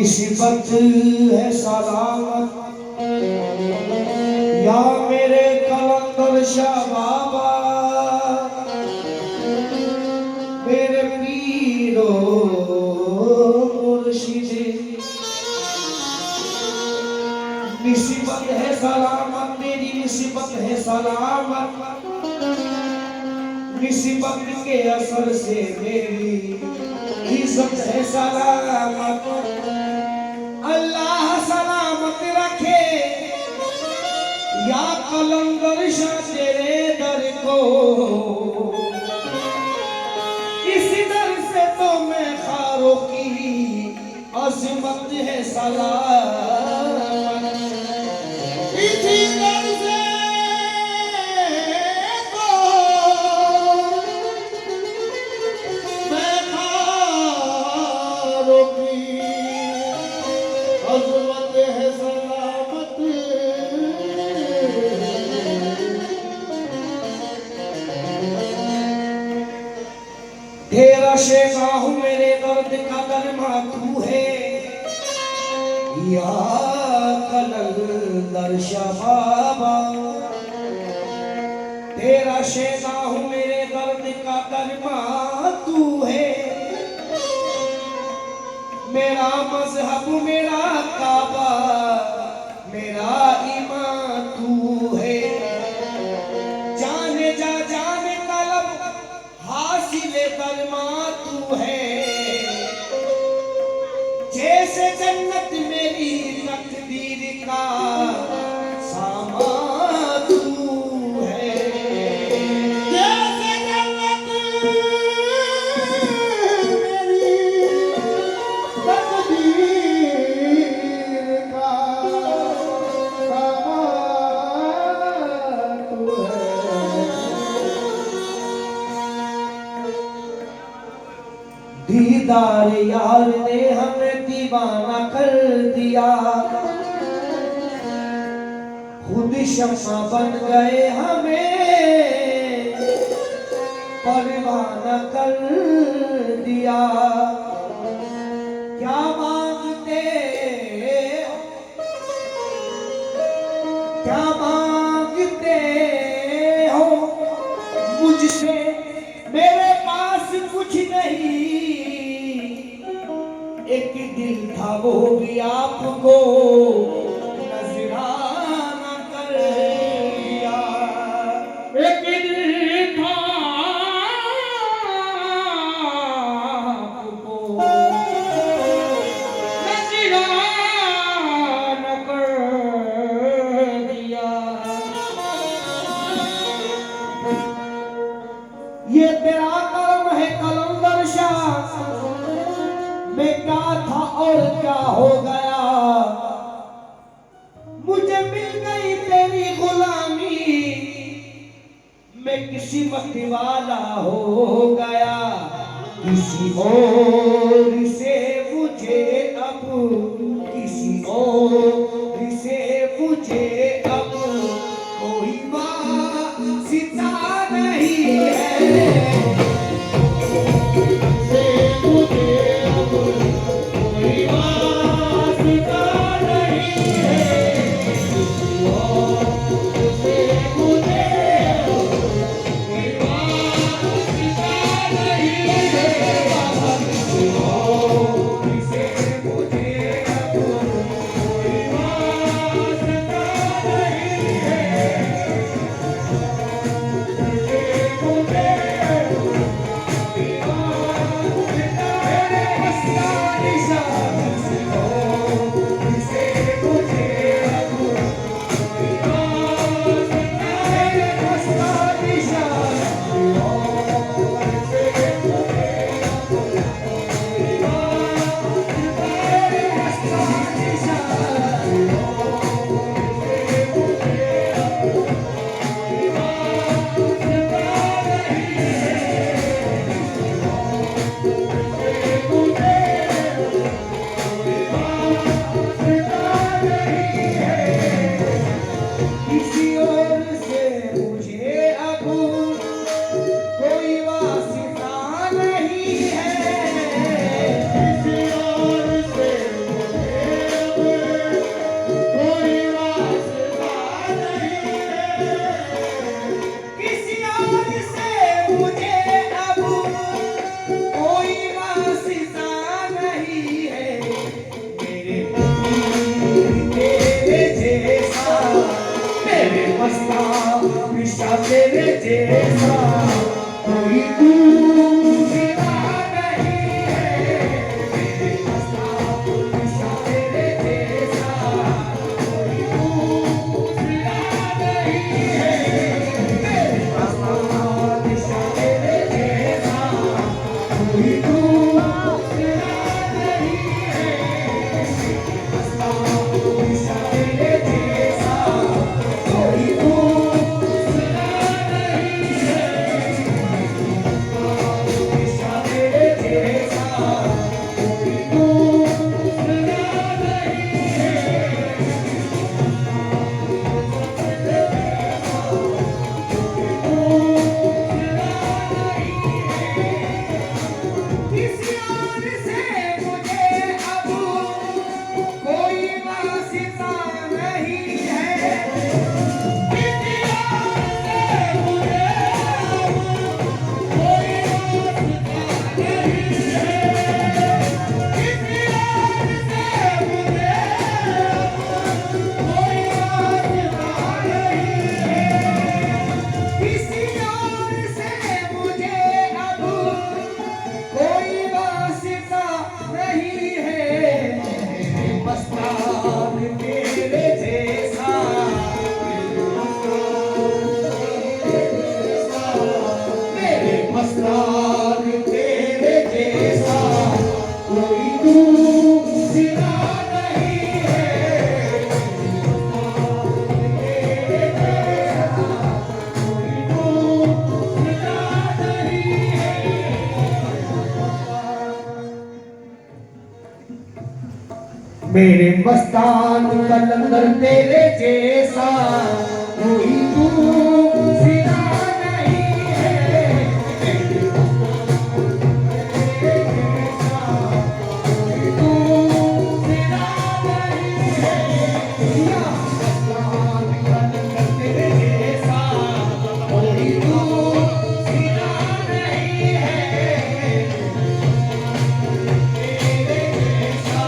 निस्बत है सलामत या मेरे कलंदर शाह बाबा, मेरे पीरो मुर्शिदे। निस्बत है सलामत, मेरी निस्बत है सलामत, निस्बत के असर से मेरी इज्जत है सलामत। अल्लाह सलामत रखे या कलंदर शाह तेरे दर को, इस दर से तो मैं खारों की अजमत है सलामत। इसी दर से तो मैं खारों की अजमत है सलामत। तेरा शेखा हूँ मेरे दर्द का दरमा तू है या कलंदर शाह बाबा। तेरा शेखा हूँ मेरे दर्द का दरमा तू है, मेरा मजहब मेरा काबा मेरा ईमान तू है। जाने जा जाने तलब हासिल दरमा तू है, जैसे जन्नत मेरी तकदीर का सामान तू है। जैसे जन्नत मेरी तकदीर का सामान तू है। दीदार यार ने हमें दीवाना कर दिया, खुद शम्मा बन गए हमें परवाना कर दिया। क्या मांगते क्या मांगते हो मुझसे, मेरे पास कुछ नहीं, एक दिल था वो भी आपको नजराना कर दिया। एक दिल था आपको नजराना कर दिया। ये तेरा कर्म है कलंदर शाह, मैं क्या था और क्या हो गया, मुझे मिल गई तेरी गुलामी, मैं किसी वक्त वाला हो गया। किसी और से मुझे अब, किसी और से मुझे अब कोई वास्ता नहीं है। जैसा कोई दूसरा नहीं है। मेरे मस्तान निशा तेरे जैसा कोई दूसरा नहीं है। मेरे मस्तान निशा तेरे जैसा कोई दूसरा नहीं है। मस्तान निशा तेरे जैसा कोई दूसरा नहीं है। निशा तेरे जैसा कोई दूसरा नहीं है। किसी और से मुझे अब कोई वास्ता नहीं है। किसी और से मुझे अब कोई वास्ता नहीं है। किसी और से मुझे अब कोई वास्ता नहीं है। किसी और से मुझे अब कोई वास्ता नहीं है। मेरे मस्तान तेरे जैसा मेरे मस्तान तेरे जैसा कोई दूसरा नहीं है। तेरे जैसा कोई दूसरा नहीं है। मेरे मस्तान कलंदर तेरे जैसा कोई दूसरा नहीं है। मेरे मस्तान तेरे जैसा कोई दूसरा नहीं है। या मस्तान कलंदर तेरे जैसा कोई दूसरा नहीं है। तेरे जैसा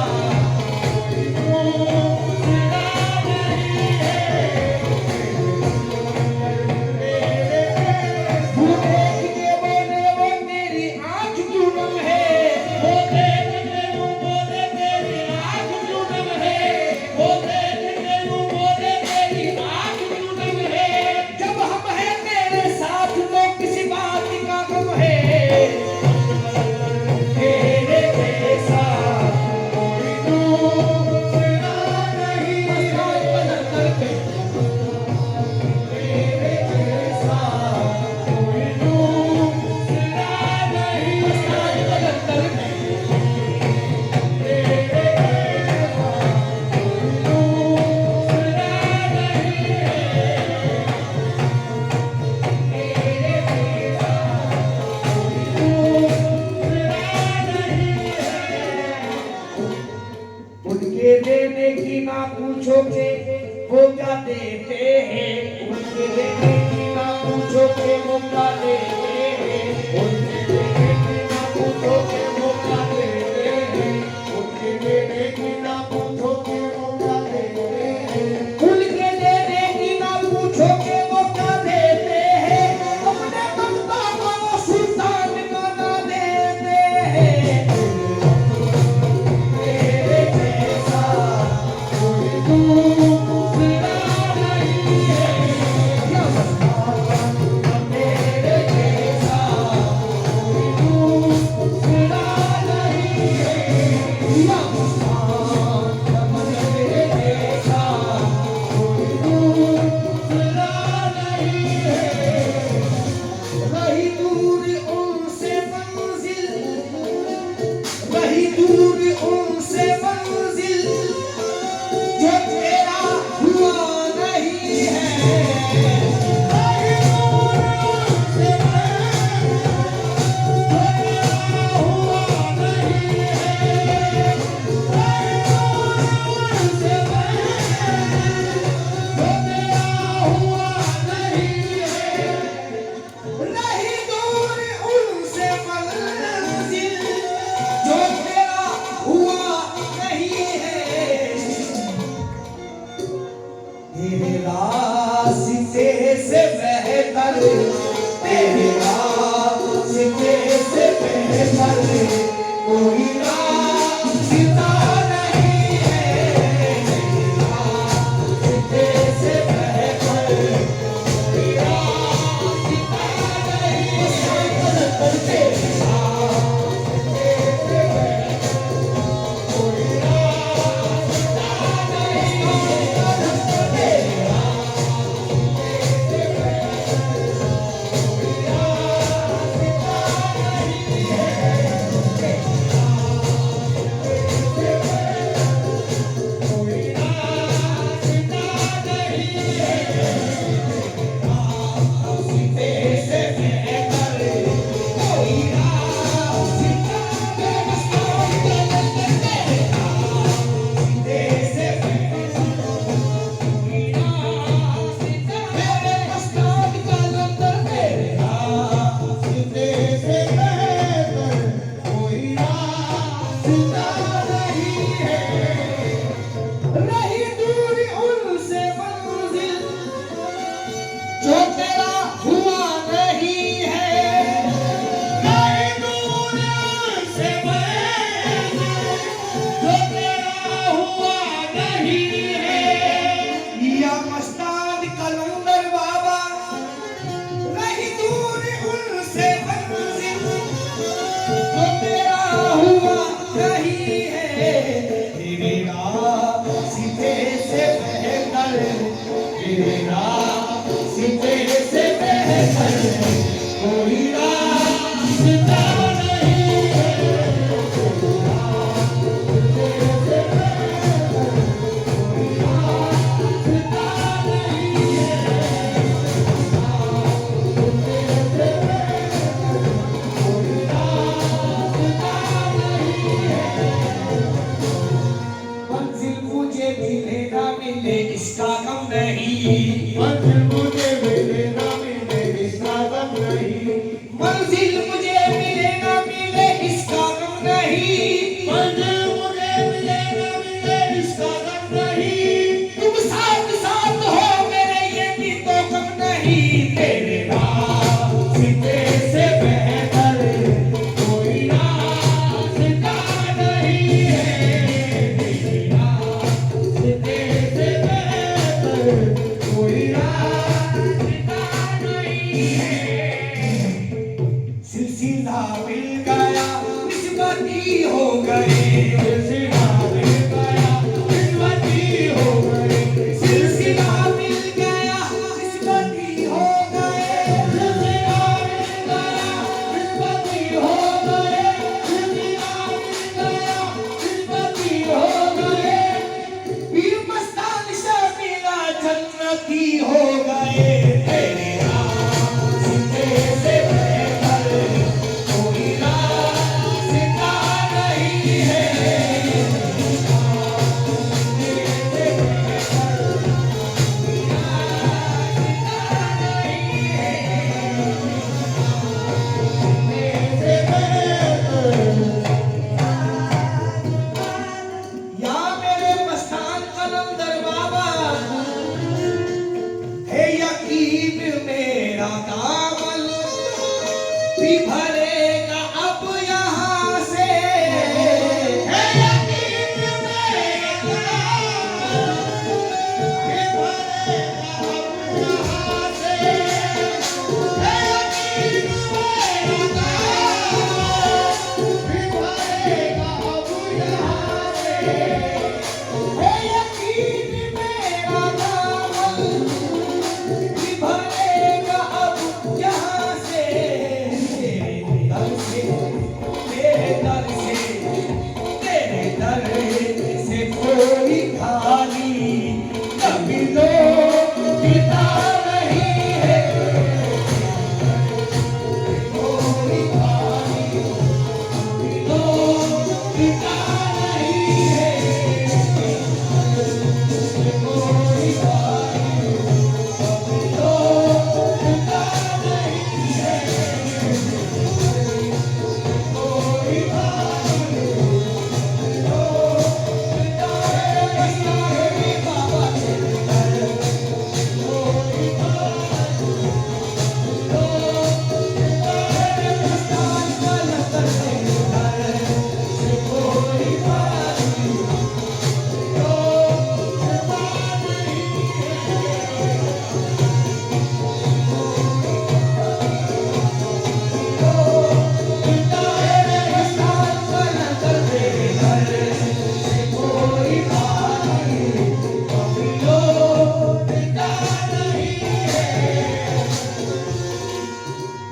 जब हम हैं तेरे साथ तो किसी बात का गम है। तेरे जैसा कोई दूसरा नहीं है। तेरे जैसा कोई दूसरा नहीं है। तेरे जैसा कोई दूसरा नहीं है। तेरे जैसा कोई दूसरा नहीं है। उनके देने की ना पूछोगे वो क्या देते हैं। उनके देने की ना पूछोगे वो क्या देते हैं। उनके देने की ना पूछोगे वो क्या देते हैं। उनके देने की ना पूछोगे वो क्या देते हैं। उनके देने की ना पूछोगे वो क्या देते हैं। अपने बंदों को वो सुल्तान बना देते हैं। तेरे जैसा कोई दूसरा नहीं है। या मस्तान तेरे जैसा मंजिल मुझे मिले ना मिले इसका गम नहीं, मंजिल मुझे मिले ना मिले इसका गम नहीं, मंजिल मुझे मिले ना मिले इसका गम नहीं, तुम साथ साथ हो मेरे ये भी तो गम नहीं, तेरे रास्ते से बेहतर कोई रास्ता नहीं है, तेरे रास्ते से बेहतर कोई रास्ता नहीं है, सिलसिला मिल गया निस्बती हो गए, सिलसिला मिल गया निस्बती हो गए, सिलसिला मिल गया निस्बती हो गए, सिलसिला मिल गया निस्बती हो गए, सिलसिला मिल गया निस्बती हो गए, पीर मस्तान से मिला जन्नती हो गए, तेरे रास्ते से बेहतर कोई रास्ता नहीं है, या मेरे मस्तान कलंदर बाबा है यकीन मेरा दामन भी भरेगा अब यहाँ से, है यकीन मेरा दामन भी भरेगा अब यहाँ से, है यकीन मेरा दामन भी भरेगा अब यहाँ से, है यकीन मेरा दामन भी भरेगा अब यहाँ से, तेरे दर से कोई खाली कभी मिलता नहीं है, कोई खाली मिलता नहीं है, कोई खाली मिलता नहीं है, कोई खाली बाबा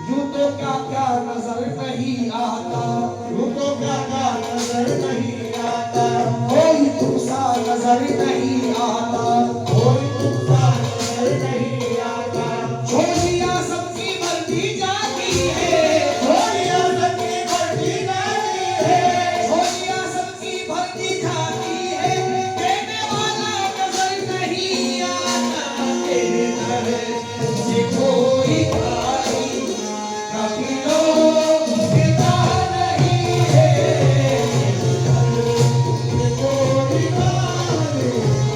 यूं तो क्या क्या नजर नहीं आता, यूं तो क्या क्या नजर नहीं आता, कोई दूसरा नजर नहीं आता, कोई दूसरा नजर नहीं आता, छोलियां सबकी भरती जाती है, छोलियां सबकी भरती जाती है, छोलियां सबकी भरती जाती है, देने वाला नजर नहीं आता, तेरे दर से कोई खाली कभी मिलता नहीं है, कोई खाली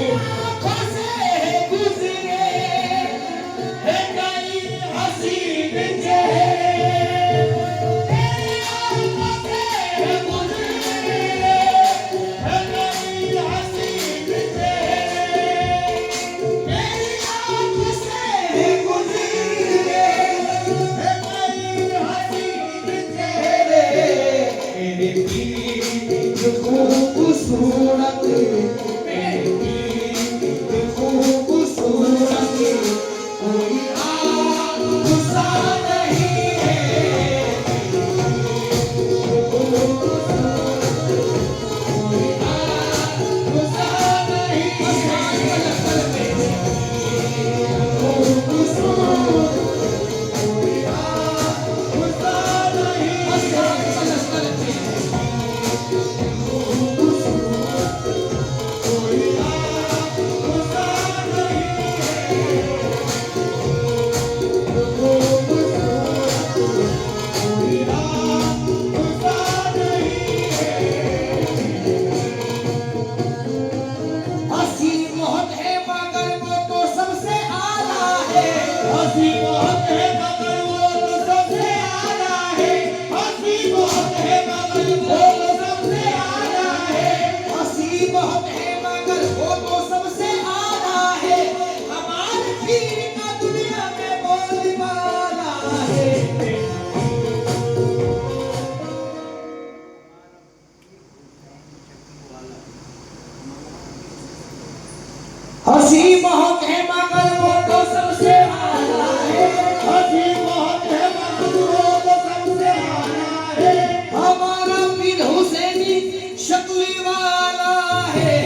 आंखों से गुजरे है कई हसीन चेहरे, तेरी आंखों से गुजरे है कई हसीन चेहरे, तेरी आंखों से गुजरे है कई हसीन चेहरे, मेरे पीर खूबसूरत, मेरे पीर खूबसूरत, कोई गुस्सा नहीं है, कोई गुस्सा नहीं है, हंसी बहुत है मगर वो तो सबसे आला है, हंसी बहुत है मगर वो तो सबसे आला है, हंसी बहुत है मगर वो तो सबसे आला है, हंसी बहुत है मगर वो तो सबसे आला है, हमारे पीर का दुनिया में बोलबाला है। हंसी बहुत है मगर वो तो सबसे आला है, हंसी बहुत है मगर वो तो सबसे आला है, हमारा पीर हुसैनी शक्ल वाला है।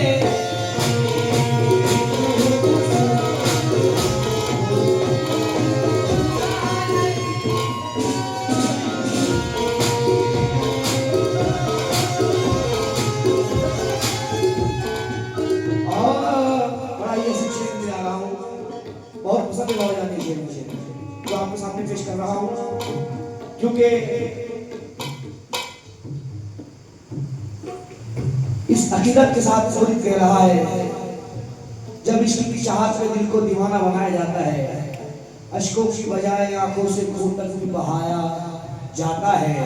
बड़ा ये शेर में आ रहा हूँ, बहुत पसंद है बाबा जान के शेर मुझे, जो आपके सामने पेश कर रहा हूँ, क्योंकि इस अकीदत के साथ शोरित कह रहा है, जब इश्क की चाहत में दिल को दीवाना बनाया जाता है, अश्कों की बजाय आंखों से खून तक भी बहाया जाता है,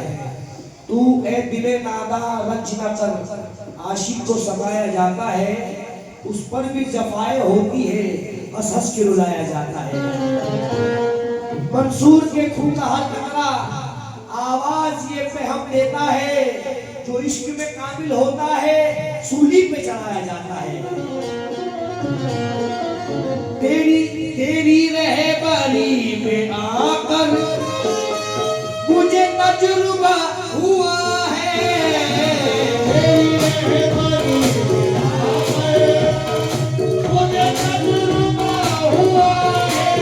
तू ए दिले नादा रंज न कर आशिक को समाया जाता है, उस पर भी जफाएं होती है, हंस हंस के रुलाया जाता है। मंसूर के खून का हर कतरा आवाज ये पैगाम देता है, जो इश्क में काबिल होता है सूली पे चढ़ाया जाता है। तेरी रहबरी में आकर मुझे तजुर्बा हुआ है, तेरी रहबरी में आकर मुझे तजुर्बा हुआ है,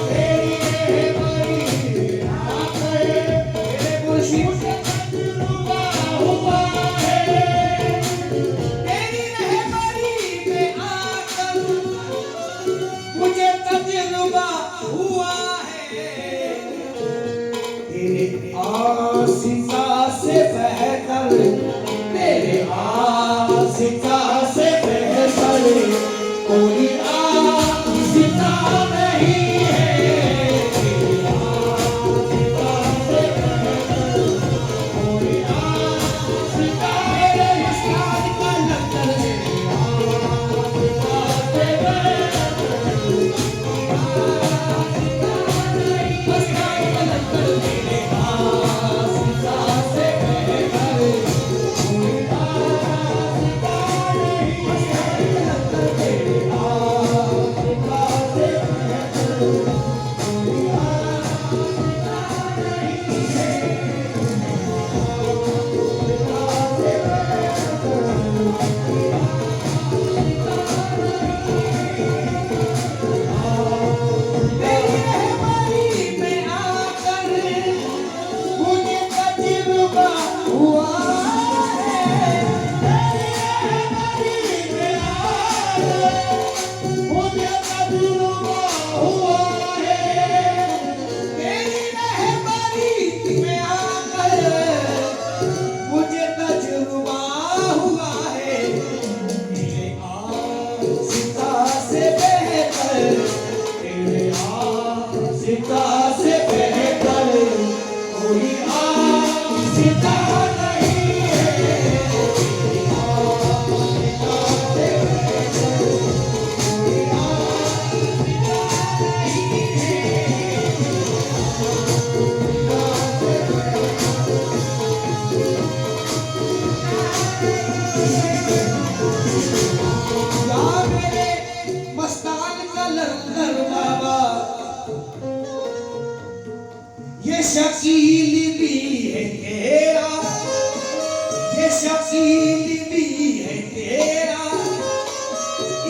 तेरी रहबरी में आकर मेरे मुर्शिद से तजुर्बा हुआ है, तेरी रहबरी में आकर मुझे तजुर्बा हुआ है।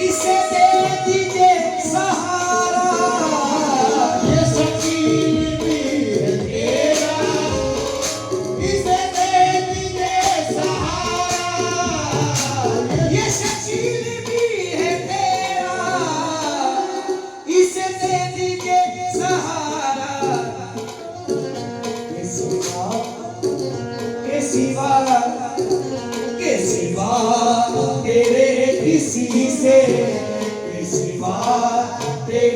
इसे दे दीजिए सहारा, ये शकील भी है तेरा, इसे दे दीजिए सहारा। ये शकील भी है तेरा, इसे दे दीजिए सहारा। के सिवा तेरे किसी से, के सिवा तेरे